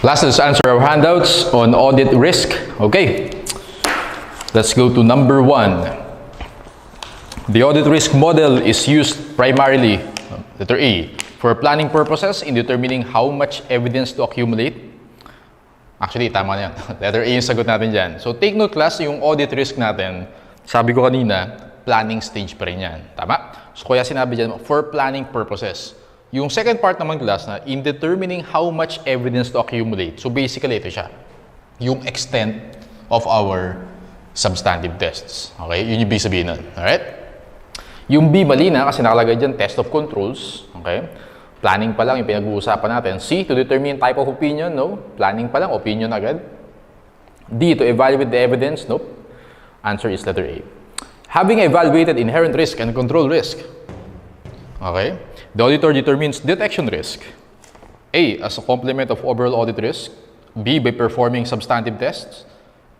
Last, let's answer our handouts on audit risk. Okay, let's go to number 1. The audit risk model is used primarily, letter A, for planning purposes in determining how much evidence to accumulate. Actually, tama na yan. Letter A yung sagot natin dyan. So, take note class, yung audit risk natin, sabi ko kanina, planning stage pa rin yan. Tama? So, kaya sinabi dyan, for planning purposes. Yung second part naman class na, in determining how much evidence to accumulate. So, basically, ito siya. Yung extent of our substantive tests. Okay? Yun yung B sabihin nun. Alright? Yung B mali na kasi nakalagay dyan, test of controls. Okay? Planning pa lang yung pinag-uusapan natin. C, to determine type of opinion. No. Planning pa lang, opinion agad. D, to evaluate the evidence. Nope. Answer is letter A. Having evaluated inherent risk and control risk. Okay? The auditor determines detection risk. A, as a complement of overall audit risk. B, by performing substantive tests.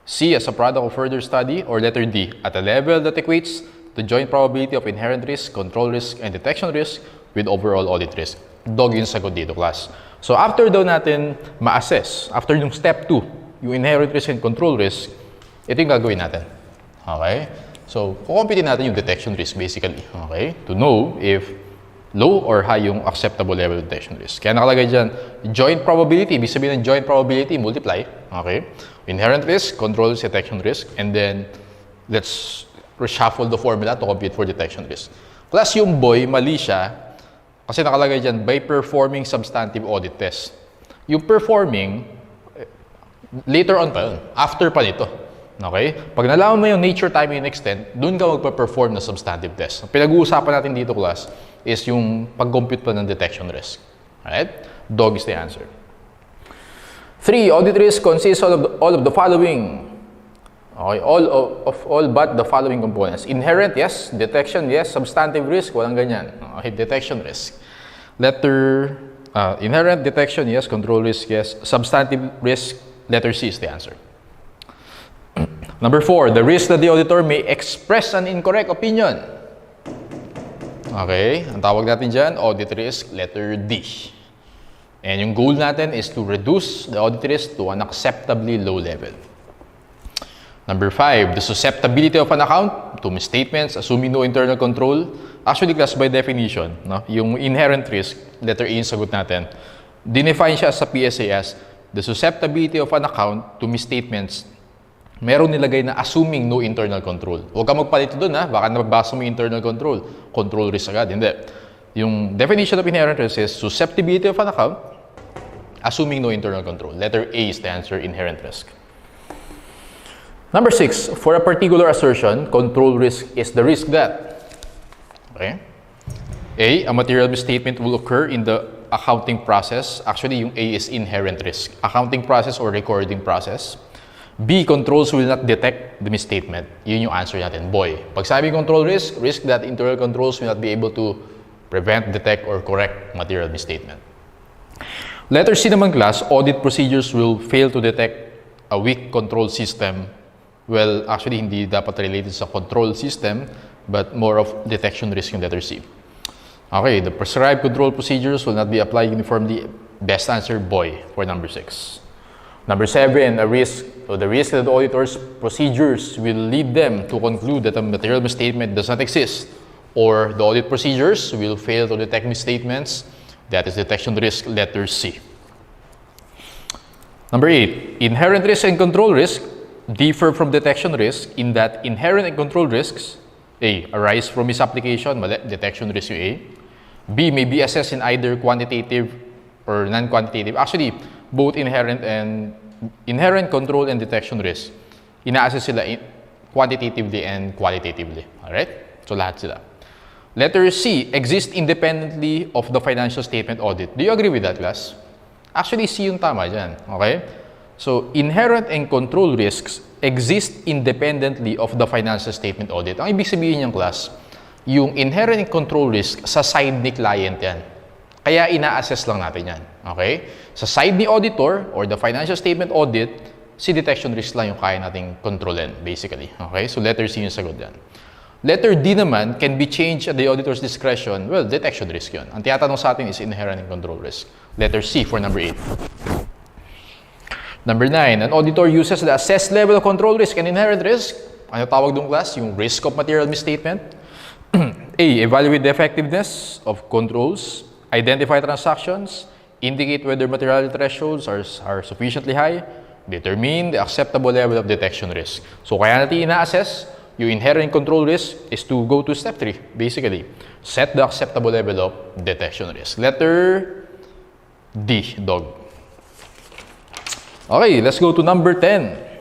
C, as a product of further study. Or letter D, at a level that equates the joint probability of inherent risk, control risk, and detection risk with overall audit risk. Dog yung sagot dito, class. So, after daw natin ma-assess, after yung step 2, yung inherent risk and control risk, ito yung gagawin natin. Okay? So, kukumpitin natin yung detection risk basically. Okay? To know if low or high yung acceptable level of detection risk. Kaya nakalagay dyan, joint probability. Ibig sabihin ng joint probability, multiply. Okay? Inherent risk, control risk, detection risk. And then, let's reshuffle the formula to compute for detection risk. Plus, yung boy, mali siya. Kasi nakalagay dyan, by performing substantive audit test. Yung performing, later on pa yun. After pa nito. Okay? Pag nalaman mo yung nature, time, and extent, dun ka magpa-perform na substantive test. Pinag-uusapan natin dito, class, is yung pag-compute pa ng detection risk. Alright? Dog is the answer. 3. Audit risk consists of all of the following. Okay, all but the following components. Inherent, yes. Detection, yes. Substantive risk, walang ganyan. Okay, detection risk. Letter, inherent, detection, yes. Control risk, yes. Substantive risk, letter C is the answer. Number 4, the risk that the auditor may express an incorrect opinion. Okay, ang tawag natin dyan, audit risk, letter D. And yung goal natin is to reduce the audit risk to an acceptably low level. Number 5, the susceptibility of an account to misstatements, assuming no internal control. Actually, class, by definition, no, yung inherent risk, letter A yung sagot natin, dinefine siya sa PSA as the susceptibility of an account to misstatements. Meron nilagay na assuming no internal control. Huwag ka magpalit doon, ha? Baka nabasa mo yung internal control. Control risk agad. Hindi. Yung definition of inherent risk is susceptibility of an account, assuming no internal control. Letter A is the answer, inherent risk. Number 6, for a particular assertion, control risk is the risk that, okay? A material misstatement will occur in the accounting process. Actually, yung A is inherent risk. Accounting process or recording process. B, controls will not detect the misstatement. Yun yung answer natin, boy. Pag sabi control risk, risk that internal controls will not be able to prevent, detect, or correct material misstatement. Letter C naman, class, audit procedures will fail to detect a weak control system. Well, actually, hindi dapat related sa control system, but more of detection risk yung letter C. Okay, the prescribed control procedures will not be applied uniformly. Best answer, boy, for number 6. Number 7, the risk that the auditor's procedures will lead them to conclude that a material misstatement does not exist, or the audit procedures will fail to detect misstatements. That is detection risk, letter C. Number 8, inherent risk and control risk differ from detection risk in that inherent and control risks, A, arise from misapplication, detection risk yung A. B, may be assessed in either quantitative or non-quantitative. Actually, both inherent control and detection risk, ina-assess sila quantitatively and qualitatively. Alright? So, lahat sila. Letter C, exist independently of the financial statement audit. Do you agree with that, class? Actually, C yung tama dyan. Okay? So, inherent and control risks exist independently of the financial statement audit. Ang ibig sabihin niyang, class, yung inherent and control risk sa side ni client yan. Kaya ina-assess lang natin yan. Okay? Sa side ni auditor or the financial statement audit, si detection risk lang yung kaya nating kontrolin, basically. Okay? So, letter C yung sagot yan. Letter D naman can be changed at the auditor's discretion. Well, detection risk yun. Ang tiyatanong sa atin is inherent and control risk. Letter C for number 8. Number 9, an auditor uses the assessed level of control risk and inherent risk. Ano tawag doon, class? Yung risk of material misstatement. A. Evaluate the effectiveness of controls, identify transactions, indicate whether materiality thresholds are sufficiently high, determine the acceptable level of detection risk. So kaya natin ina-assess yung inherent control risk is to go to step 3, basically. Set the acceptable level of detection risk. Letter D, dog. Okay, let's go to number 10.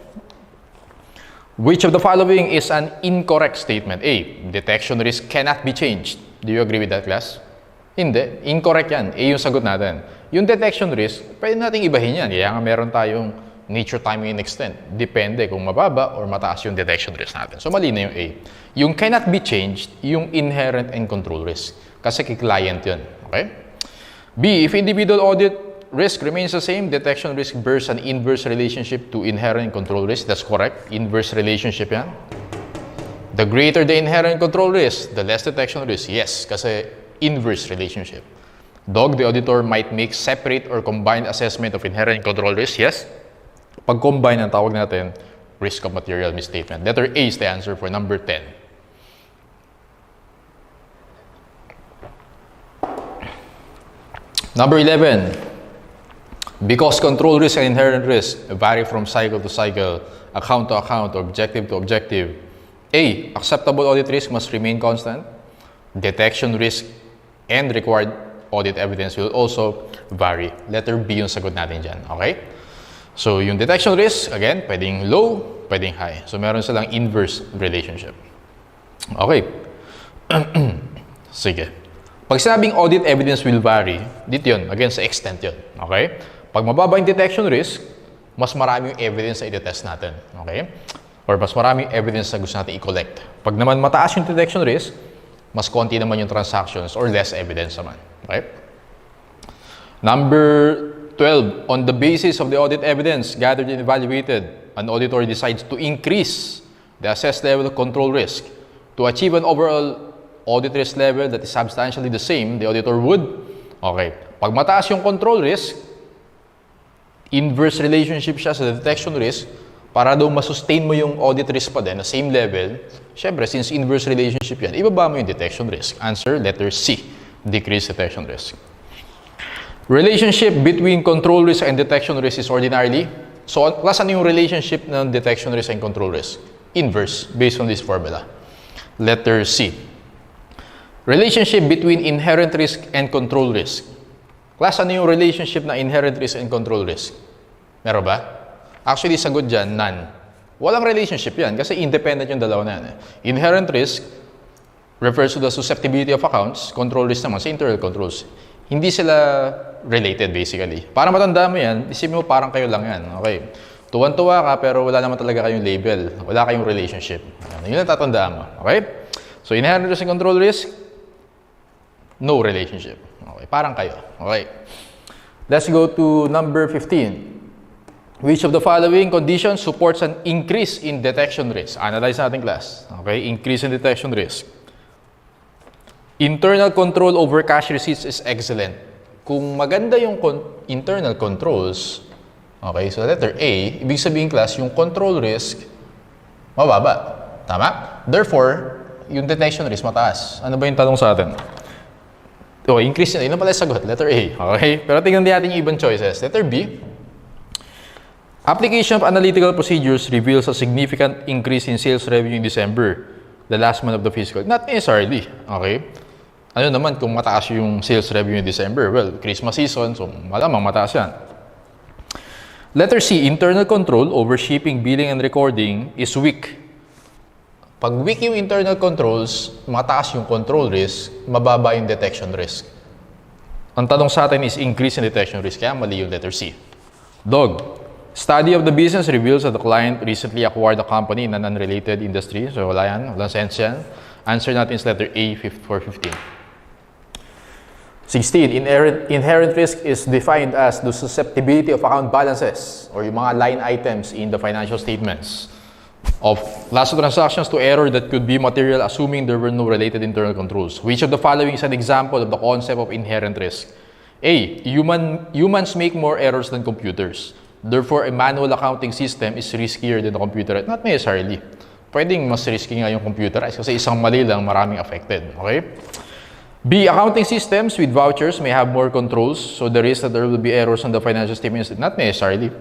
Which of the following is an incorrect statement? A. Detection risk cannot be changed. Do you agree with that, class? Hindi. Incorrect yan. A yung sagot natin. Yung detection risk, pwede natin ibahin yan. Kaya nga meron tayong nature, timing, and extent. Depende kung mababa or mataas yung detection risk natin. So, mali na yung A. Yung cannot be changed, yung inherent and control risk. Kasi kay-client yun. Okay? B. If individual audit risk remains the same, detection risk bears an inverse relationship to inherent control risk. That's correct. Inverse relationship yan. The greater the inherent control risk, the less detection risk. Yes, kasi inverse relationship. Dog, the auditor might make separate or combined assessment of inherent control risk. Yes. Pag-combine ang tawag natin, risk of material misstatement. Letter A is the answer for number 10. Number 11. Because control risk and inherent risk vary from cycle to cycle, account to account, objective to objective. A. Acceptable audit risk must remain constant. Detection risk and required audit evidence will also vary. Letter B yung sagot natin dyan. Okay? So, yung detection risk, again, pwedeng low, pwedeng high. So, meron silang inverse relationship. Okay. Sige. Pag sinabing audit evidence will vary, dito yun, again, sa extent yun. Okay? Pag mababa yung detection risk, mas marami yung evidence na i-detest natin. Okay? Or mas marami yung evidence na gusto natin i-collect. Pag naman mataas yung detection risk, mas konti naman yung transactions or less evidence naman. Okay? Number 12. On the basis of the audit evidence gathered and evaluated, an auditor decides to increase the assessed level of control risk. To achieve an overall audit risk level that is substantially the same, the auditor would, okay, pag mataas yung control risk, inverse relationship siya sa detection risk, para daw masustain mo yung audit risk pa din na same level, syempre, since inverse relationship yan, ibaba mo yung detection risk. Answer, letter C, decrease detection risk. Relationship between control risk and detection risk is ordinarily, so class ano yung relationship ng detection risk and control risk? Inverse, based on this formula. Letter C. Relationship between inherent risk and control risk. Class, ano yung relationship na inherent risk and control risk? Meron ba? Actually, sagot dyan, none. Walang relationship yan kasi independent yung dalawa na yan. Inherent risk refers to the susceptibility of accounts. Control risk naman sa internal controls. Hindi sila related basically. Para matanda mo yan, isipin mo parang kayo lang yan. Okay. Tuwan-tuwa ka pero wala naman talaga kayong label. Wala kayong relationship. Yun ang tatandaan mo. Okay? So, inherent risk and control risk, no relationship. Okay, parang kayo. Okay. Let's go to number 15. Which of the following conditions supports an increase in detection risk? Analyze natin, class. Okay, increase in detection risk. Internal control over cash receipts is excellent. Kung maganda yung internal controls, okay, so letter A, ibig sabihin, class, yung control risk, mababa. Tama? Therefore, yung detection risk mataas. Ano ba yung tanong sa atin? Okay, increase na. Yun na pala yung sagot. Letter A. Okay? Pero tingnan din natin yung ibang choices. Letter B. Application of analytical procedures reveals a significant increase in sales revenue in December, the last month of the fiscal. Not necessarily. Okay? Ano naman kung mataas yung sales revenue in December? Well, Christmas season, so malamang mataas yan. Letter C. Internal control over shipping, billing, and recording is weak. Pag weak yung internal controls, mataas yung control risk, mababa yung detection risk. Ang tanong sa atin is increase in detection risk, kaya mali yung letter C. Dog. Study of the business reveals that the client recently acquired a company in an unrelated industry. So wala yan, walang sense yan. Answer natin is letter A for 15. 16. Inherent risk is defined as the susceptibility of account balances or yung mga line items in the financial statements of last transactions to error that could be material assuming there were no related internal controls. Which of the following is an example of the concept of inherent risk? A. Humans make more errors than computers. Therefore, a manual accounting system is riskier than a computerized. Not necessarily. Pwedeng mas risky nga yung computerized kasi isang mali lang, maraming affected. Okay? B, accounting systems with vouchers may have more controls, so the risk that there will be errors on the financial statements, not necessarily.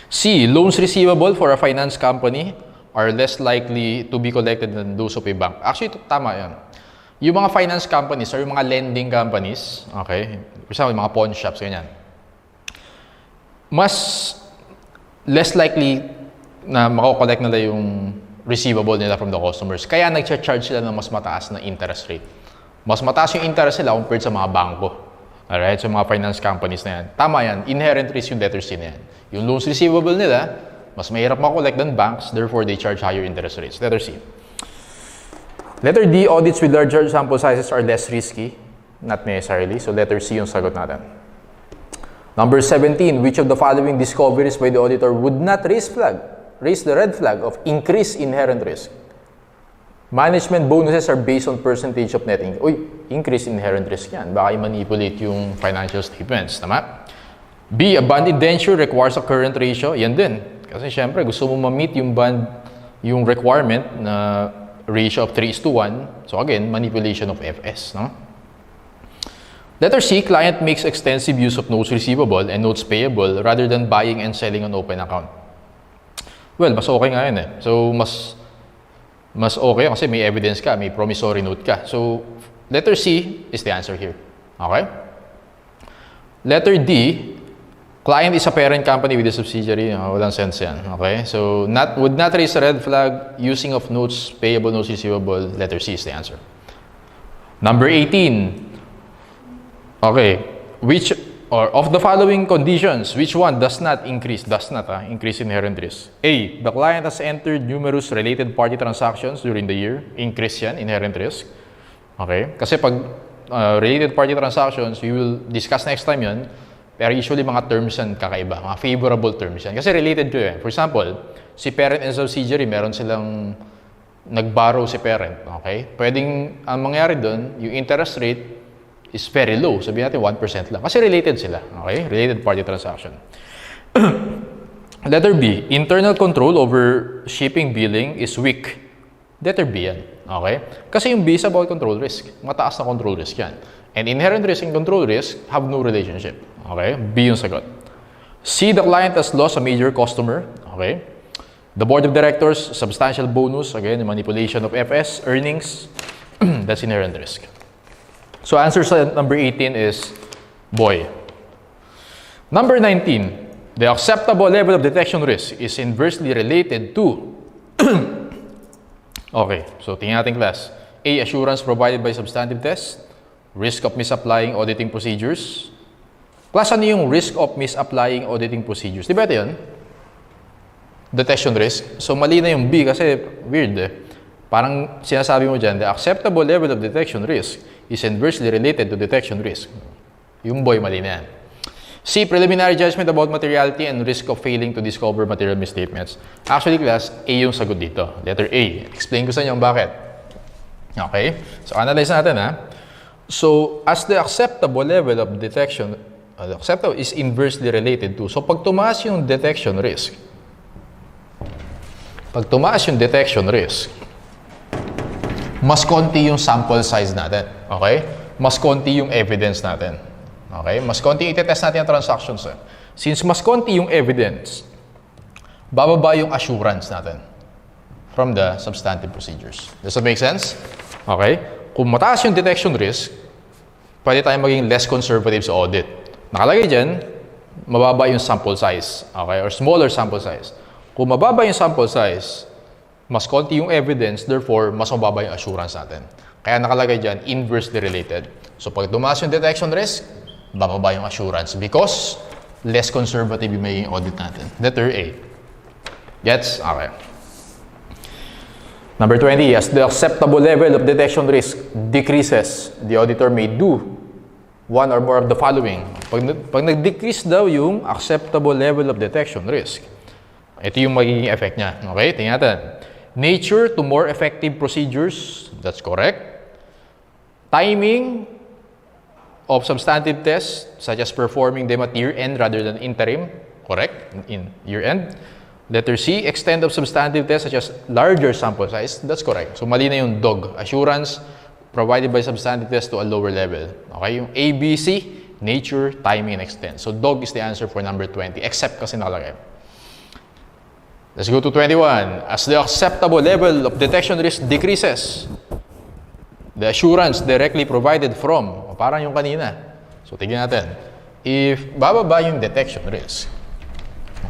C, loans receivable for a finance company are less likely to be collected than those of a bank. Actually, tama yan. Yung mga finance companies or yung mga lending companies, okay, for example, yung mga pawn shops, ganyan, mas less likely na mako-collect nila yung receivable nila from the customers. Kaya nag-charge sila ng mas mataas na interest rate. Mas mataas yung interest nila compared sa mga bangko. Alright? So mga finance companies na yan. Tama yan. Inherent risk yung letter C na yan. Yung loans receivable nila, mas mahirap mako-collect than banks. Therefore, they charge higher interest rates. Letter C. Letter D, audits with larger sample sizes are less risky. Not necessarily. So letter C yung sagot natin. Number 17, which of the following discoveries by the auditor would not raise the red flag of increased inherent risk? Management bonuses are based on percentage of net income. Uy, increased inherent risk yan. Baka i-manipulate yung financial statements. Tama? B, a bond indenture requires a current ratio. Yan din. Kasi syempre, gusto mo ma-meet yung bond, yung requirement na ratio of 3:1. So again, manipulation of FS. No? Letter C, client makes extensive use of notes receivable and notes payable rather than buying and selling on open account. Well, mas okay nga yun eh. So, mas okay kasi may evidence ka, may promissory note ka. So, letter C is the answer here. Okay? Letter D, client is a parent company with a subsidiary. Walang sense yan. Okay? So, would not raise a red flag using of notes payable, notes receivable. Letter C is the answer. Number 18. Okay, which or of the following conditions, which one does not increase inherent risk? A, the client has entered numerous related party transactions during the year. Increase yan, inherent risk. Okay, kasi pag related party transactions, we will discuss next time yan, pero usually mga terms yan kakaiba, mga favorable terms yan. Kasi related to yan. For example, si parent and subsidiary, meron silang nag-borrow si parent. Okay, pwedeng ang mangyari doon, yung interest rate is very low. Sabihin natin 1% lang. Kasi related sila. Okay? Related party transaction. Letter B, internal control over shipping billing is weak. Letter B yan. Okay? Kasi yung B is about control risk. Mataas na control risk yan. And inherent risk and control risk have no relationship. Okay? B yung sagot. C, the client has lost a major customer. Okay? The board of directors, substantial bonus. Again, manipulation of FS, earnings. That's inherent risk. So answer sa number 18 is boy. Number 19, the acceptable level of detection risk is inversely related to okay, so tingnan natin class. A, assurance provided by substantive tests. Risk of misapplying auditing procedures. Class, ano yung risk of misapplying auditing procedures? Di ba ito yun? Detection risk. So mali na yung B kasi weird eh. Parang sinasabi mo dyan, the acceptable level of detection risk is inversely related to detection risk. Yung boy, mali na yan. C, preliminary judgment about materiality and risk of failing to discover material misstatements. Actually, class, A yung sagot dito. Letter A. Explain ko sa inyo bakit. Okay? So, analyze natin ha. So, as the acceptable level of detection, acceptable is inversely related to. So, pag tumaas yung detection risk, mas konti yung sample size natin. Okay? Mas konti yung evidence natin. Okay? Mas konti i-test natin ang transactions. Since mas konti yung evidence, bababa yung assurance natin from the substantive procedures. Does that make sense? Okay? Kung mataas yung detection risk, pwede tayong maging less conservative sa audit. Nakalagay dyan, mababa yung sample size. Okay? Or smaller sample size. Kung mababa yung sample size, mas konti yung evidence, therefore, mas mababa yung assurance natin. Kaya nakalagay dyan, inversely related. So, pag tumaas yung detection risk, bababa yung assurance because less conservative yung may audit natin. Letter A. Gets? Okay. Number 20, as the acceptable level of detection risk decreases, the auditor may do one or more of the following. Pag nag-decrease daw yung acceptable level of detection risk, ito yung magiging effect niya. Okay? Tingnan natin. Nature to more effective procedures. That's correct. Timing of substantive tests, such as performing them at year-end rather than interim. Correct? In year-end. Letter C, extent of substantive tests such as larger sample size. That's correct. So, mali na yung DOG. Assurance provided by substantive tests to a lower level. Okay? Yung A, B, C, nature, timing, and extent. So, DOG is the answer for number 20, except kasi nakalagay. Let's go to 21. As the acceptable level of detection risk decreases, the assurance directly provided from, parang yung kanina. So, tignan natin. If bababa yung detection risk,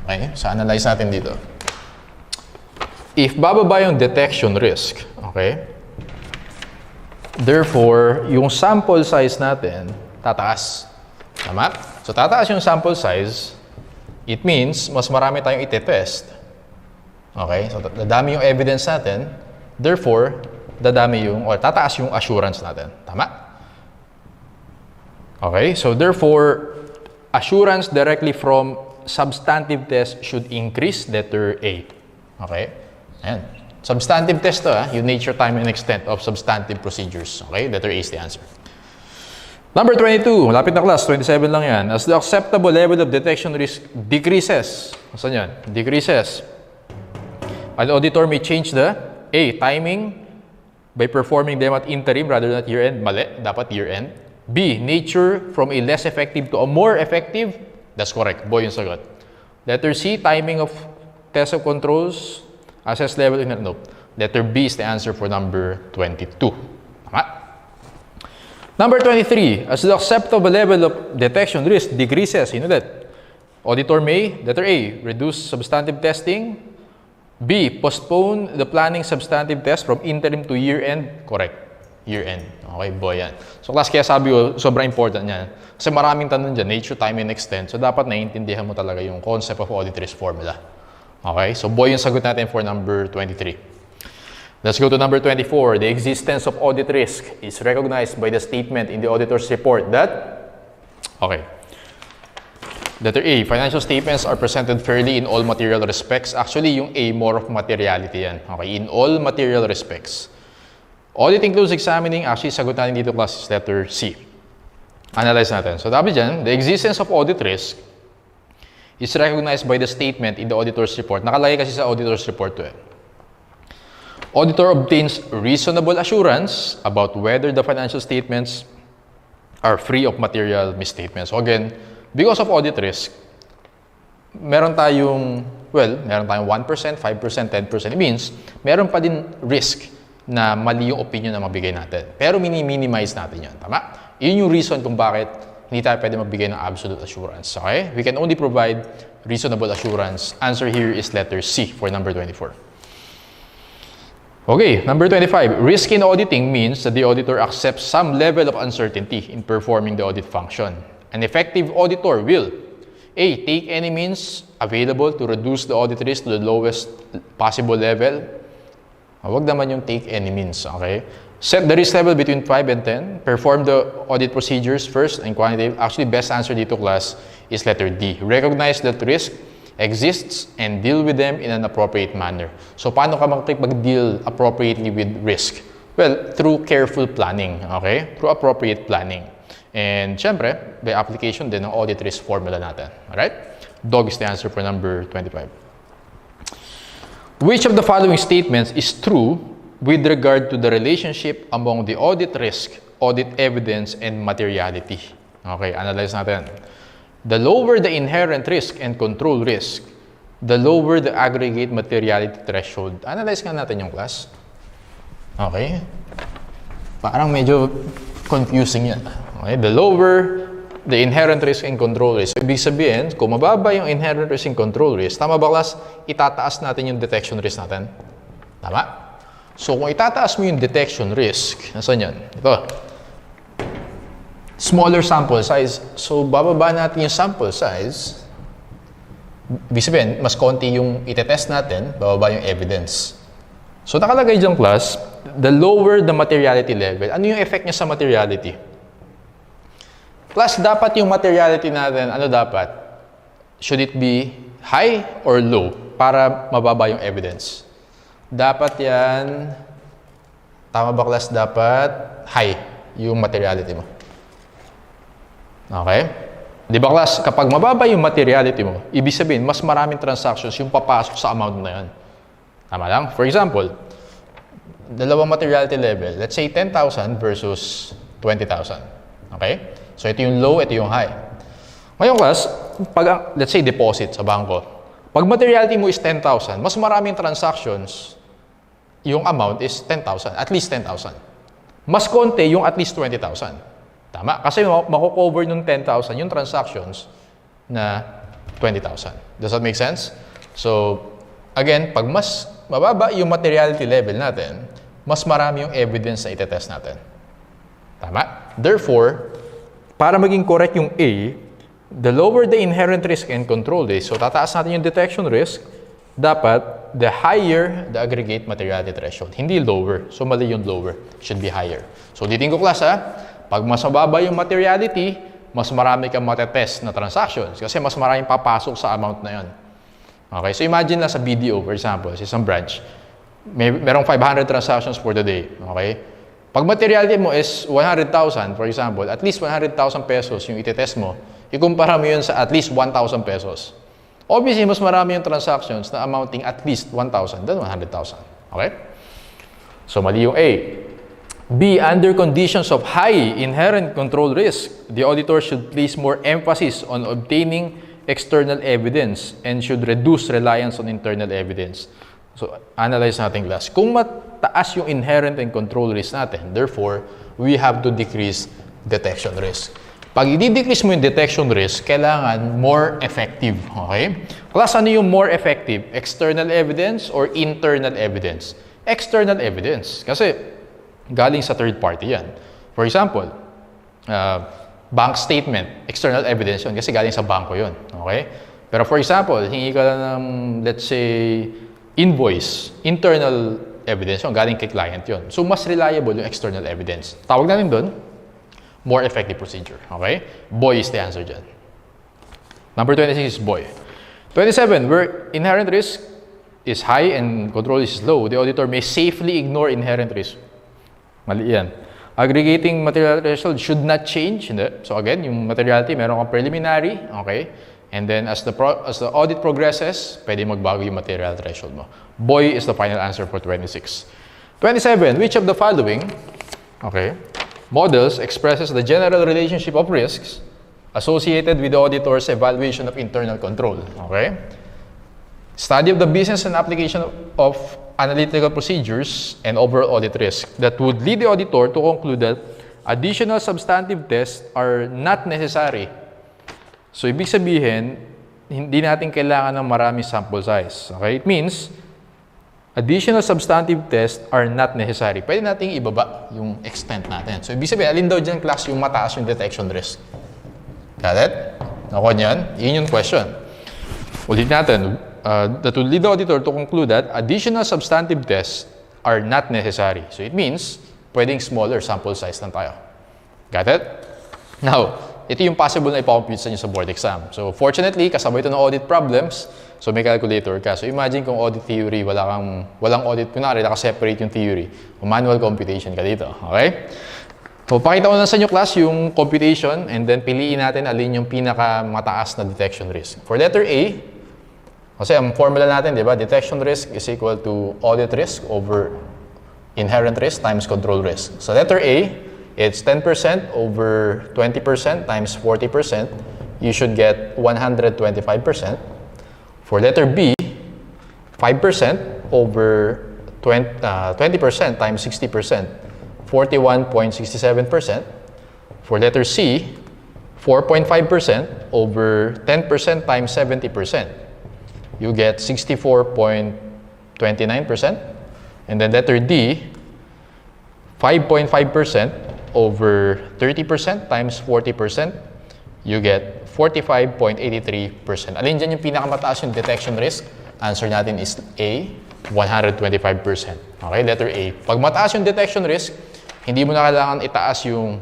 okay, so analyze natin dito. If bababa yung detection risk, okay, therefore, yung sample size natin, tataas. Tama? So, tataas yung sample size, it means mas marami tayong itetest. Okay? So, dadami yung evidence natin, therefore, dadami yung, or tataas yung assurance natin. Tama? Okay? So, therefore, assurance directly from substantive test should increase, letter A. Okay? Ayan. Substantive test to, yung nature, time, and extent of substantive procedures. Okay? Letter A is the answer. Number 22. Malapit na class. 27 lang yan. As the acceptable level of detection risk decreases. Saan yan? Decreases. An auditor may change the A, timing by performing them at interim rather than at year-end. Mali. Dapat year-end. B, nature from a less effective to a more effective. That's correct. Boy yung sagot. Letter C, timing of test of controls, assess level in no. Letter B is the answer for number 22. Tama? Number 23, as the acceptable level of detection risk decreases, you know that. Auditor may, letter A, reduce substantive testing. B, postpone the planning substantive test from interim to year-end. Correct. Year-end. Okay, boy yan. So, class, kaya sabi ko, sobrang important yan. Kasi maraming tanong dyan, nature, time, and extent. So, dapat naiintindihan mo talaga yung concept of audit risk formula. Okay? So, boy yung sagot natin for number 23. Let's go to number 24. The existence of audit risk is recognized by the statement in the auditor's report that, okay. Letter A, financial statements are presented fairly in all material respects. Actually, yung A, more of materiality yan. Okay, in all material respects. Audit includes examining. Actually, sagot natin dito class is letter C. Analyze natin. So, dapat dyan, the existence of audit risk is recognized by the statement in the auditor's report. Nakalagay kasi sa auditor's report to Auditor obtains reasonable assurance about whether the financial statements are free of material misstatements. So again, because of audit risk, meron tayong 1%, 5%, 10%. It means, meron pa din risk na mali yung opinion na mabigay natin. Pero minimize natin yan. Tama? Yun yung reason kung bakit hindi tayo pwede magbigay ng absolute assurance. Okay? We can only provide reasonable assurance. Answer here is letter C for number 24. Okay, number 25. Risk in auditing means that the auditor accepts some level of uncertainty in performing the audit function. An effective auditor will A, take any means available to reduce the audit risk to the lowest possible level. Huwag naman yung take any means, okay? Set the risk level between 5 and 10. Perform the audit procedures first and quantitative. Actually, best answer dito class is letter D. Recognize that risk exists and deal with them in an appropriate manner. So, paano ka makikipag-deal appropriately with risk? Well, through careful planning, okay? Through appropriate planning. And, syempre, by application din ng audit risk formula natin. Alright? DOG is the answer for number 25. Which of the following statements is true with regard to the relationship among the audit risk, audit evidence, and materiality? Okay, analyze natin. The lower the inherent risk and control risk, the lower the aggregate materiality threshold. Analyze nga natin yung class. Okay? Parang medyo confusing yan. Okay? The lower the inherent risk and control risk. So, ibig sabihin, kung mababa yung inherent risk and control risk, tama ba class? Itataas natin yung detection risk natin. Tama? So, kung itataas mo yung detection risk, nasaan yan? Ito. Smaller sample size. So, bababa natin yung sample size. Ibig sabihin, mas konti yung itetest natin, bababa yung evidence. So, nakalagay dyan class, the lower the materiality level. Ano yung effect niya sa materiality? Class, dapat yung materiality natin, ano dapat? Should it be high or low para mababa yung evidence? Dapat yan, tama ba class? Dapat high yung materiality mo. Okay? Di ba class, kapag mababa yung materiality mo, ibig sabihin, mas maraming transactions yung papasok sa amount na yan. Tama lang? For example, dalawang materiality level, let's say 10,000 versus 20,000. Okay? So ito yung low, ito yung high. Ngayon class, pag, let's say deposit sa bangko, pag materiality mo is 10,000, mas maraming transactions, yung amount is 10,000, at least 10,000. Mas konti yung at least 20,000. Tama? Kasi mako-cover nung 10,000 yung transactions na 20,000. Does that make sense? So, again, pag mas mababa yung materiality level natin, mas marami yung evidence na itetest natin. Tama? Therefore, para maging correct yung A, the lower the inherent risk and control is, so tataas natin yung detection risk, dapat the higher the aggregate materiality threshold. Hindi lower. So, mali yung lower. It should be higher. So, ulitin ko class ha. Pag mas mababa yung materiality, mas marami kang matetest na transactions kasi mas maraming papasok sa amount na yun. Okay, so imagine lang sa BDO, for example, sa isang branch, merong 500 transactions for the day. Okay? Pag materiality mo is 100,000, for example, at least 100,000 pesos yung itetest mo, ikumpara mo yun sa at least 1,000 pesos. Obviously, mas marami yung transactions na amounting at least 1,000 than 100,000. Okay? So, mali yung A. B, under conditions of high inherent control risk, the auditor should place more emphasis on obtaining external evidence and should reduce reliance on internal evidence. So, analyze natin class. Kung mataas yung inherent and control risk natin, therefore, we have to decrease detection risk. Pag i-decrease mo yung detection risk, kailangan more effective. Okay? Class, ano yung more effective? External evidence or internal evidence? External evidence. Kasi, galing sa third party yan. For example, bank statement, external evidence yun kasi galing sa banko yun. Okay? Pero for example, hingi ka lang ng, let's say, invoice, internal evidence yun, galing kay client yun. So, mas reliable yung external evidence. Tawag natin doon, more effective procedure. Okay? Boy is the answer dyan. Number 26 is boy. 27, where inherent risk is high and control is low, the auditor may safely ignore inherent risk. Mali yan. Aggregating materiality threshold should not change. Hindi. So again, yung materiality, meron kang preliminary. Okay? And then as the audit progresses, pwede magbago yung materiality threshold mo. Boy is the final answer for 26. 27, which of the following models expresses the general relationship of risks associated with the auditor's evaluation of internal control? Okay? Study of the business and application of analytical procedures and overall audit risk that would lead the auditor to conclude that additional substantive tests are not necessary. So, ibig sabihin, hindi natin kailangan ng maraming sample size. Okay? It means, additional substantive tests are not necessary. Pwede nating ibaba yung extent natin. So, ibig sabihin, alin daw dyan class yung mataas yung detection risk? Got it? Nakuha niyan? Yun yung question. Ulit natin. That will lead the auditor to conclude that additional substantive tests are not necessary. So it means, pwedeng smaller sample size lang tayo. Got it? Now, ito yung possible na ipakompute sa inyo sa board exam. So fortunately, kasabay ito ng audit problems, so may calculator ka. So imagine kung audit theory, walang audit, kunwari, naka-separate yung theory. Manual computation ka dito. Okay? So pakita ko na sa inyo class yung computation and then piliin natin alin yung pinaka-mataas na detection risk. For letter A, kasi ang formula natin, di ba? Detection risk is equal to audit risk over inherent risk times control risk. So letter A, it's 10% over 20% times 40%. You should get 125%. For letter B, 5% over 20% times 60%, 41.67%. For letter C, 4.5% over 10% times 70%. You get 64.29%. And then letter D, 5.5% over 30% times 40%, you get 45.83%. Alin dyan yung pinakamataas yung detection risk? Answer natin is A, 125%. Okay, letter A. Pag mataas yung detection risk, hindi mo na kailangan itaas yung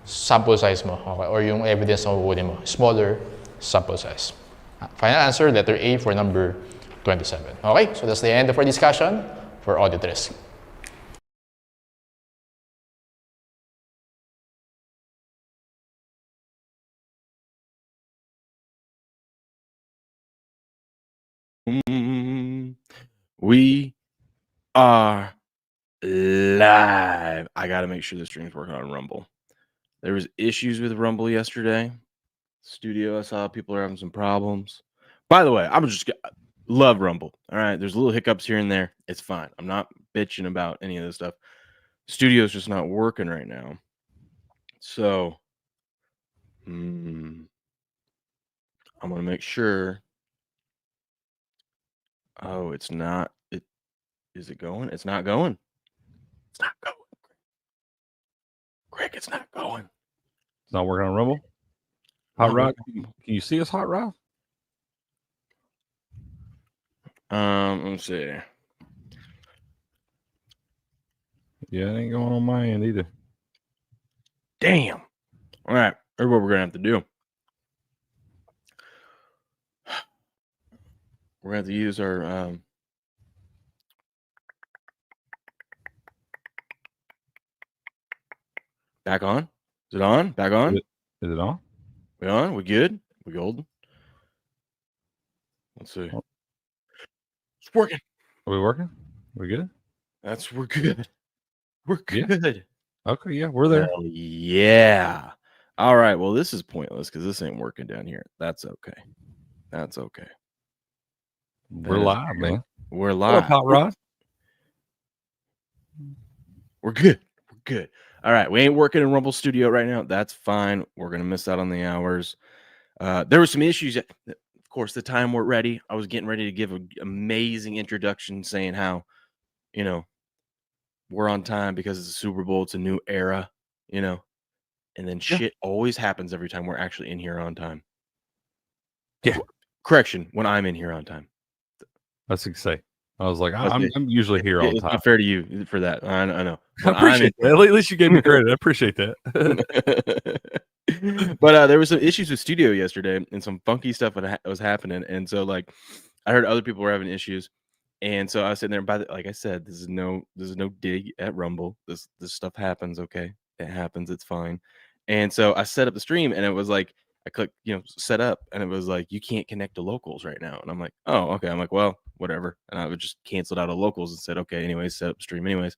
sample size mo, okay, or yung evidence na makukunin mo. Smaller sample size. Final answer, letter A for number 27. Okay, so that's the end of our discussion for audit risk. We are live. I got to make sure the stream's working on Rumble. There was issues with Rumble yesterday. Studio, I saw people are having some problems. By the way, I'm just love Rumble. All right, there's little hiccups here and there. It's fine. I'm not bitching about any of this stuff. Studio's just not working right now. So, I'm gonna make sure. Oh, it's not. Is it going? It's not going. It's not going. Greg, it's not going. It's not working on Rumble. Hot Rod, can you see us, Hot Rod? Let's see. Yeah, it ain't going on my end either. Damn. All right, here's what we're gonna have to do. We're gonna have to use our back on. Is it on? Back on? Is it on? We on? We good? We golden? Let's see. It's working. Are we working? We good? We're good. We're good. Yeah. Okay, yeah, we're there. Hell yeah. All right. Well, this is pointless because this ain't working down here. That's okay. That's okay. We're live, man. We're live. What up, Hot Rod? We're good. We're good. All right. We ain't working in Rumble Studio right now. That's fine. We're going to miss out on the hours. There were some issues. Of course, the time we're ready. I was getting ready to give an amazing introduction saying how, we're on time because it's a Super Bowl. It's a new era, and then shit always happens every time we're actually in here on time. Yeah. Correction, when I'm in here on time. That's what you say. I was like, I'm usually here on time. It's not fair to you for that. I know. I appreciate that. At least you gave me credit. I appreciate that. But there was some issues with Studio yesterday and some funky stuff was happening. And so, I heard other people were having issues. And so I was sitting there. Like I said, this is no dig at Rumble. This stuff happens. Okay, it happens. It's fine. And so I set up the stream, and it was like I clicked, set up, and it was like you can't connect to locals right now. And I'm like, oh, okay. I'm like, well, whatever. And I would just canceled out of locals and said, okay, anyways, set up stream anyways.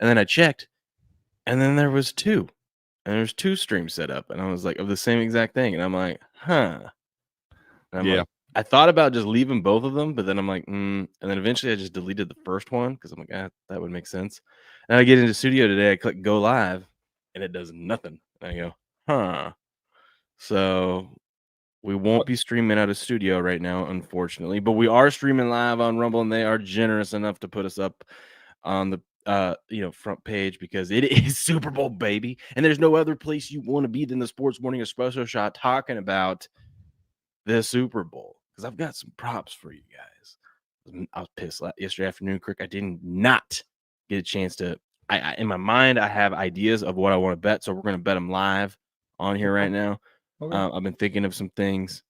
And then I checked, and then there was two, and there's two streams set up, and I was like, of the same exact thing, and I'm like, huh. And I'm like, I thought about just leaving both of them, but then I'm like, and then eventually I just deleted the first one because I'm like, that would make sense. And I get into Studio today, I click go live, and it does nothing. And I go, huh. So we won't be streaming out of Studio right now, unfortunately, but we are streaming live on Rumble, and they are generous enough to put us up on the front page because it is Super Bowl, baby, and there's no other place you want to be than the Sports Morning Espresso Shot talking about the Super Bowl. Because I've got some props for you guys. I was pissed yesterday afternoon, Crick. I did not get a chance to. I in my mind, I have ideas of what I want to bet, so we're going to bet them live on here right now. Okay. I've been thinking of some things,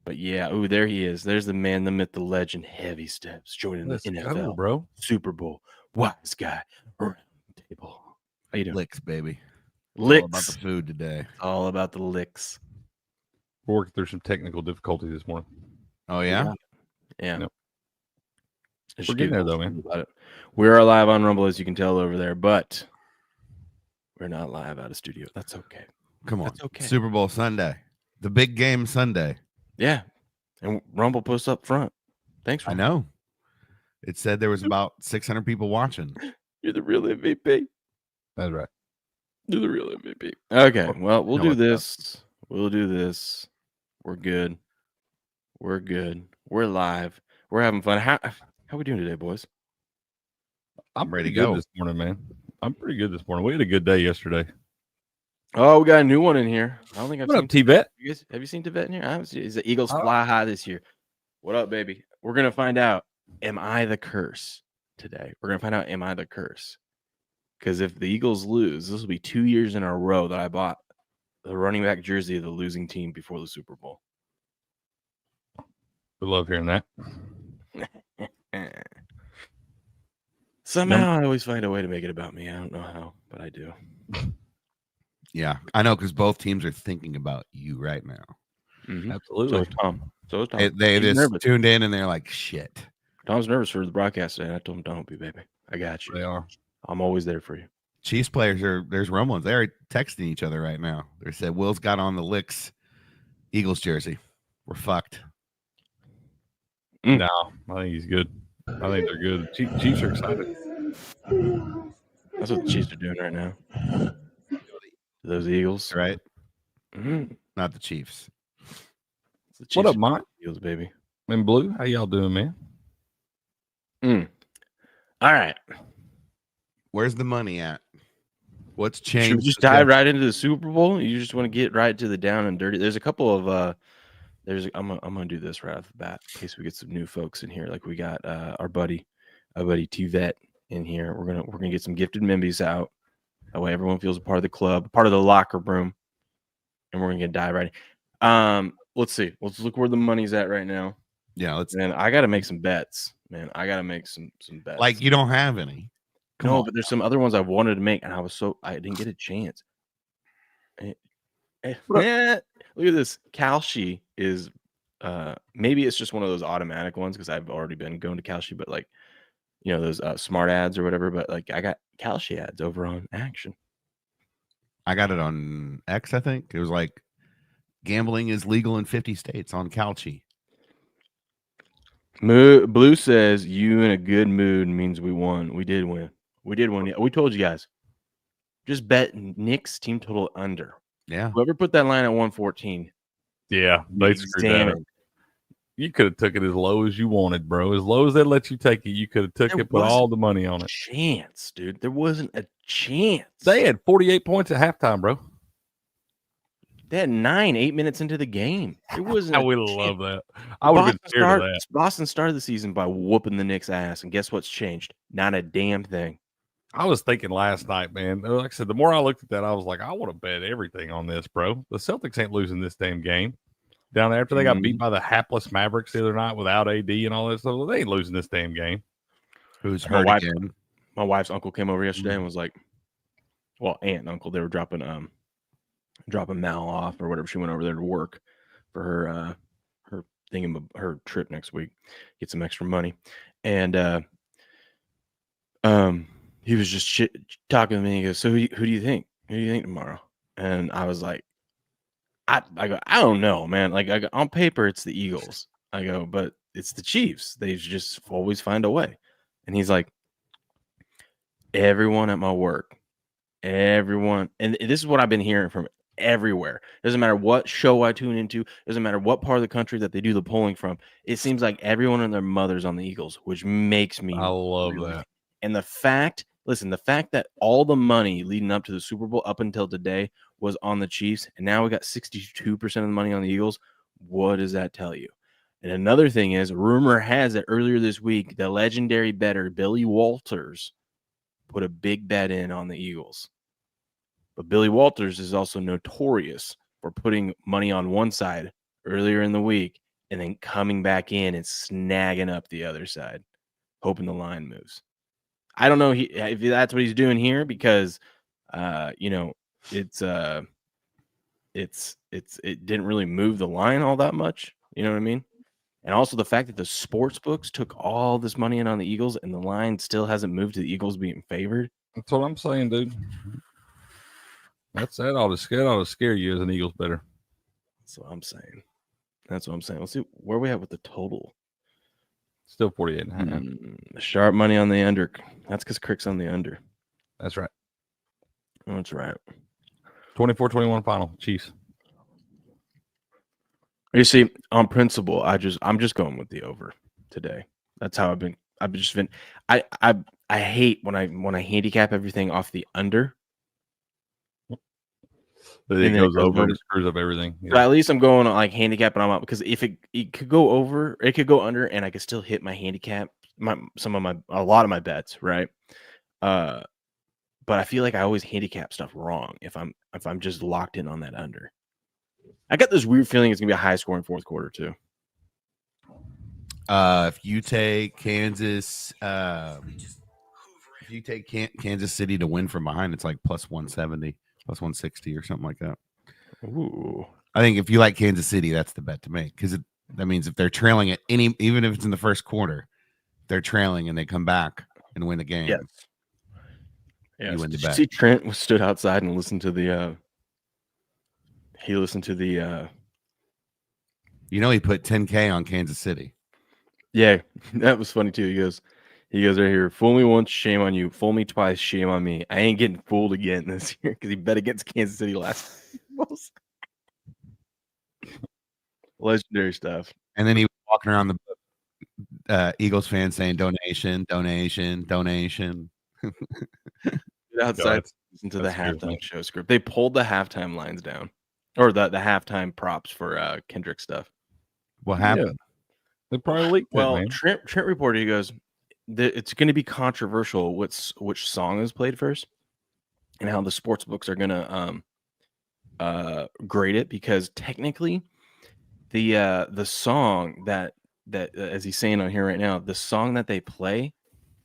but yeah, there he is. There's the man, the myth, the legend, Heavy Steps joining the NFL, bro. Super Bowl, wise guy, around the table. How you doing? Licks, baby. Licks. All about the food today. All about the licks. We're working through some technical difficulties this morning. Oh, yeah? Yeah. Yep. We're getting there, though, man. We are live on Rumble, as you can tell over there, but we're not live out of Studio. That's okay. Come on. That's okay. Super Bowl Sunday. The big game Sunday. Yeah. And Rumble posts up front. Thanks, Rumble. I know. It said there was about 600 people watching. You're the real MVP. That's right. You're the real MVP. Okay. Well, we'll do this. We'll do this. We're good. We're good. We're live. We're having fun. How we doing today, boys? I'm ready to go this morning, man. I'm pretty good this morning. We had a good day yesterday. Oh, we got a new one in here. I don't think I've seen T-Bet. Have you seen T-Bet in here? I haven't seen. Is the Eagles fly high this year? What up, baby? We're gonna find out. Am I the curse today? We're gonna find out. Am I the curse? Because if the Eagles lose, this will be 2 years in a row that I bought the running back jersey of the losing team before the Super Bowl. We love hearing that. Somehow I always find a way to make it about me. I don't know how, but I do. Yeah, I know, because both teams are thinking about you right now. So Absolutely. is Tom. So is Tom. They He's just nervous. tuned in and they're like, shit. Tom's nervous for the broadcast today. I told him, "Don't be, baby. I got you. They are. I'm always there for you." Chiefs players there's rumblings. They're texting each other right now. They said Will's got on the Licks Eagles jersey. We're fucked. No, I think he's good. I think they're good. Chiefs are excited. That's what the Chiefs are doing right now. Those Eagles, Right? Mhm. Not the Chiefs. The Chiefs What up, are Mike? Eagles, baby. And Blue, how y'all doing, man? All right. Where's the money at? What's Should we changed? just dive right into the Super Bowl? You just want to get right to the down and dirty. There's a couple of I'm gonna do this right off the bat in case we get some new folks in here. Like we got our buddy T-Vet in here. We're gonna get some gifted membies out. That way everyone feels a part of the club, part of the locker room. And we're gonna dive right in. Let's see. Let's look where the money's at right now. Yeah, let's Man, I gotta make some bets. Man, I gotta make some bets. like you don't have any. Come No, on. but there's some other ones I wanted to make, and I didn't get a chance. Look at this. Kalshi is maybe it's just one of those automatic ones because I've already been going to Kalshi, but like those smart ads or whatever. But like I got Kalshi ads over on Action. I got it on X, I think. It was like gambling is legal in 50 states on Calci. Blue says you in a good mood means we won. We did win. We did win. We told you guys. Just bet Knicks team total under. Yeah. Whoever put that line at 114. Yeah, they screwed that up. You could have took it as low as you wanted, bro. As low as they let you take it, you could have took it, put all the money on it. Chance, dude. There wasn't a chance. They had 48 points at halftime, bro. They had 8 minutes into the game. It wasn't. I would love that. I would have been scared of that. Boston started the season by whooping the Knicks' ass, and guess what's changed? Not a damn thing. I was thinking last night, man. Like I said, the more I looked at that, I was like, I want to bet everything on this, bro. The Celtics ain't losing this damn game. Down there after they got beat by the hapless Mavericks the other night without AD and all that stuff, they ain't losing this damn game. Who's hurt again? My wife's uncle came over yesterday and was like, well, aunt and uncle, they were dropping Mal off or whatever. She went over there to work for her her trip next week, get some extra money. And he was just talking to me. He goes, so who do you think? Who do you think tomorrow? And I was like, I go, I don't know, man. Like I go, on paper, it's the Eagles. I go, but it's the Chiefs. They just always find a way. And he's like, everyone at my work, everyone, and this is what I've been hearing from everywhere. Doesn't matter what show I tune into, doesn't matter what part of the country that they do the polling from. It seems like everyone and their mother's on the Eagles, which makes me I love that. And the fact that all the money leading up to the Super Bowl up until today was on the Chiefs, and now we got 62% of the money on the Eagles. What does that tell you? And another thing is, rumor has it earlier this week, the legendary bettor Billy Walters put a big bet in on the Eagles. But Billy Walters is also notorious for putting money on one side earlier in the week and then coming back in and snagging up the other side, hoping the line moves. I don't know if that's what he's doing here because, it didn't really move the line all that much. You know what I mean? And also the fact that the sports books took all this money in on the Eagles and the line still hasn't moved to the Eagles being favored. That's what I'm saying, dude. That ought to scare you as an Eagles bettor. That's what I'm saying. Let's see where we at with the total. Still 48.5. Sharp money on the under. That's because Crick's on the under. That's right. That's right. 24-21 final. Chiefs. You see, on principle, I'm just going with the over today. That's how I've just been. I hate when I handicap everything off the under. It goes over and screws up everything. Yeah. But at least I'm going like handicap and I'm out because if it could go over, it could go under, and I could still hit my handicap, a lot of my bets, right? But I feel like I always handicap stuff wrong if I'm just locked in on that under. I got this weird feeling it's gonna be a high scoring fourth quarter too. If you take Kansas, Kansas City to win from behind, it's like plus 170, plus 160 or something like that. Ooh. I think if you like Kansas City, that's the bet to make because that means if they're trailing at even if it's in the first quarter, they're trailing and they come back and win the game. Yes. Yes. You win the Did you bet. see Trent stood outside and listened to the he listened to the He put 10K on Kansas City. yeah, that was funny too. He goes right here, fool me once, shame on you. Fool me twice, shame on me. I ain't getting fooled again this year because he bet against Kansas City last legendary stuff. And then he was walking around the Eagles fans saying donation. Outside, God, listen to the that scares halftime me. show script. They pulled the halftime lines down, or the halftime props for Kendrick stuff. What happened? They probably leaked it, Well, man. Trent reported, he goes, it's going to be controversial which song is played first, and how the sports books are going to grade it, because technically the song that as he's saying on here right now, the song that they play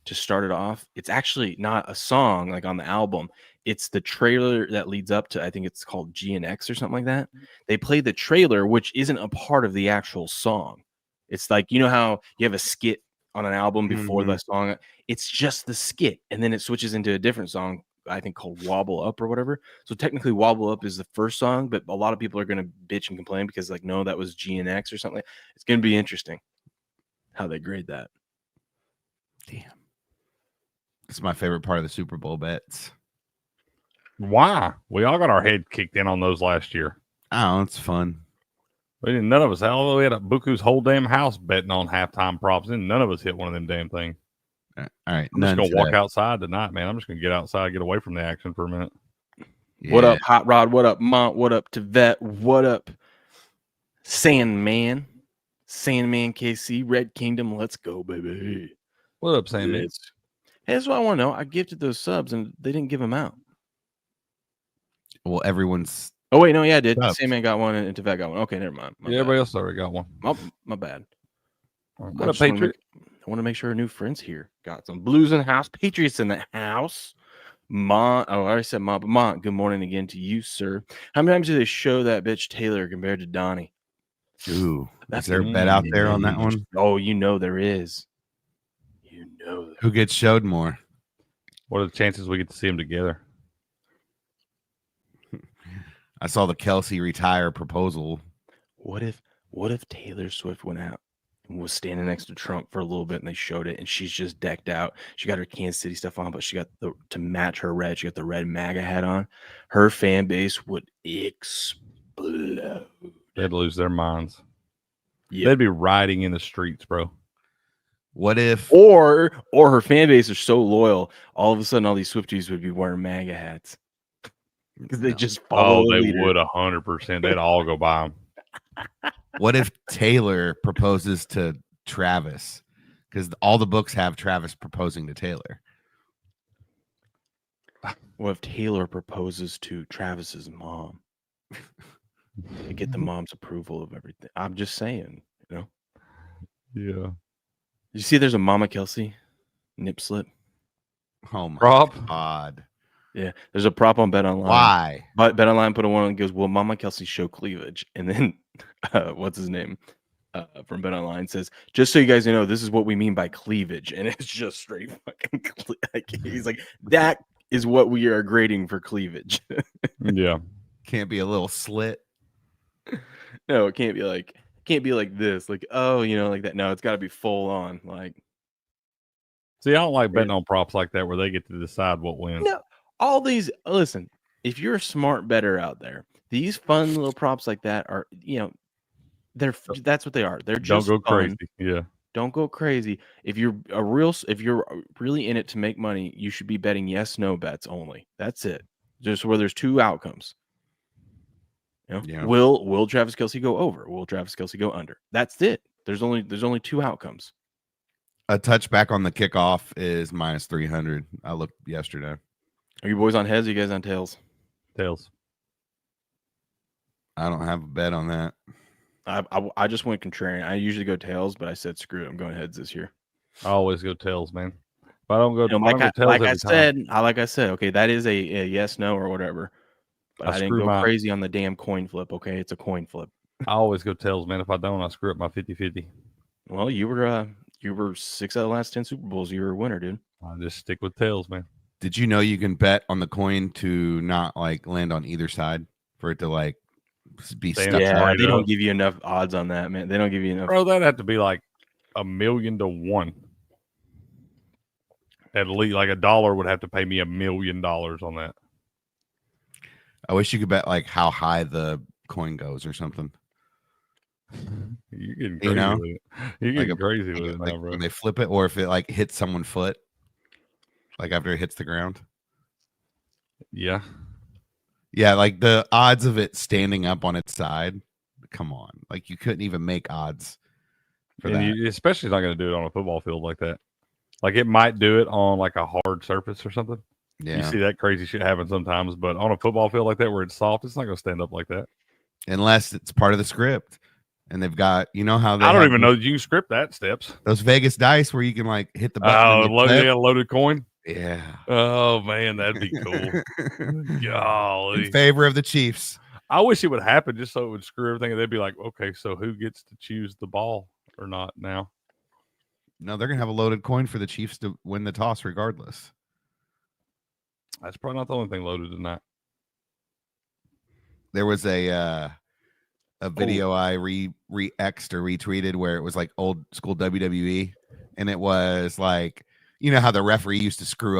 to start it off, it's actually not a song like on the album. It's the trailer that leads up to, I think it's called GNX or something like that. They play the trailer, which isn't a part of the actual song. It's like, you know how you have a skit on an album before the song? It's just the skit, and then it switches into a different song, I think called Wobble Up or whatever. So technically Wobble Up is the first song, but a lot of people are going to bitch and complain because like, no, that was GNX or something. It's going to be interesting how they grade that. Damn. It's my favorite part of the Super Bowl bets. Why? We all got our head kicked in on those last year. Oh, it's fun. None of us. Although we had Buku's whole damn house betting on halftime props, and none of us hit one of them damn things. All right. I'm just gonna walk outside tonight, man. I'm just gonna get outside, get away from the action for a minute. Yeah. What up, Hot Rod? What up, Mont? What up, Tvet? What up, Sandman? Sandman KC, Red Kingdom. Let's go, baby. What up, Sammy? Hey, that's what I want to know. I gifted those subs and they didn't give them out. Well, everyone's. Oh, wait, no, yeah, I did. Subs. Sandman got one and Tvet got one. Okay, never mind. Yeah, everybody else already got one. My bad. What up, Patriot? I want to make sure our new friends here got some Blues in the house. Patriots in the house. Mont. Oh, I already said Mont. But Mont, good morning again to you, sir. How many times do they show that bitch Taylor compared to Donnie? Ooh. That's Is there a bet out there on that one? Oh, you know there is. You know there Who gets showed more? What are the chances we get to see them together? I saw the Kelsey retire proposal. What if Taylor Swift went out and was standing next to Trump for a little bit and they showed it and she's just decked out. She got her Kansas City stuff on, but she got to match her red. She got the red MAGA hat on. Her fan base would explode. They'd lose their minds. Yeah. They'd be rioting in the streets, bro. What if? Or her fan base is so loyal, all of a sudden all these Swifties would be wearing MAGA hats. Because they just follow. Oh, they would 100%. They'd all go by them. What if Taylor proposes to Travis? Because all the books have Travis proposing to Taylor. What if Taylor proposes to Travis's mom? To get the mom's approval of everything. I'm just saying, you know. Yeah. You see, there's a Mama Kelsey nip slip. Oh my Prop? God. Yeah, there's a prop on Bet Online. Why? But Bet Online put a one and goes, "Will Mama Kelsey show cleavage?" And then, what's his name from Bet Online says, "Just so you guys know, this is what we mean by cleavage," and it's just straight fucking. He's like, "That is what we are grading for cleavage." Yeah. Can't be a little slit. No, it can't be like this, like, oh, you know, like that. No, it's got to be full on, like. See, I don't like betting on props like that where they get to decide what wins. No, all these. Listen, if you're a smart bettor out there, these fun little props like that are, you know, that's what they are. They're just Don't go fun. crazy. Yeah. Don't go crazy. If you're really in it to make money, you should be betting yes/no bets only. That's it. Just where there's two outcomes. You know? Yeah. Will Travis Kelce go over? Will Travis Kelce go under? That's it. There's only two outcomes. A touchback on the kickoff is minus 300. I looked yesterday. Are you boys on heads? Or you guys on tails? Tails. I don't have a bet on that. I just went contrarian. I usually go tails, but I said screw it. I'm going heads this year. I always go tails, man. If I don't go, You know, I don't go tails every time. like I said, okay, that is a yes, no, or whatever. But I didn't screw go crazy on the damn coin flip. Okay, it's a coin flip. I always go tails, man. If I don't, I screw up my 50-50. Well, you were 6 out of the last 10 Super Bowls. You were a winner, dude. I just stick with tails, man. Did you know you can bet on the coin to not like land on either side for it to like be Damn, stuck? Yeah, right they don't up. give you enough odds on that, man. They don't give you enough. Bro, that'd have to be like 1,000,000 to 1. At least like $1 would have to pay me $1 million on that. I wish you could bet like how high the coin goes or something. You're getting crazy You know? with it. You're Like getting crazy with it like now, bro. when they flip it, or if it like hits someone's foot, like after it hits the ground. Yeah. Yeah, like the odds of it standing up on its side. Come on, like you couldn't even make odds for And that. you especially not going to do it on a football field like that. Like it might do it on like a hard surface or something. Yeah, You see that crazy shit happen sometimes, but on a football field like that where it's soft, it's not going to stand up like that. unless it's part of the script, and they've got how they I don't have even know that you can script that steps. those Vegas dice where you can like hit the button. Oh, and they flip. loaded coin. Yeah. Oh man, that'd be cool. Golly. In favor of the Chiefs. I wish it would happen just so it would screw everything. And they'd be like, okay, so who gets to choose the ball or not now? No, they're gonna have a loaded coin for the Chiefs to win the toss, regardless. That's probably not the only thing loaded tonight. There was a video I re-exed or retweeted where it was like old school WWE, and it was like how the referee used to screw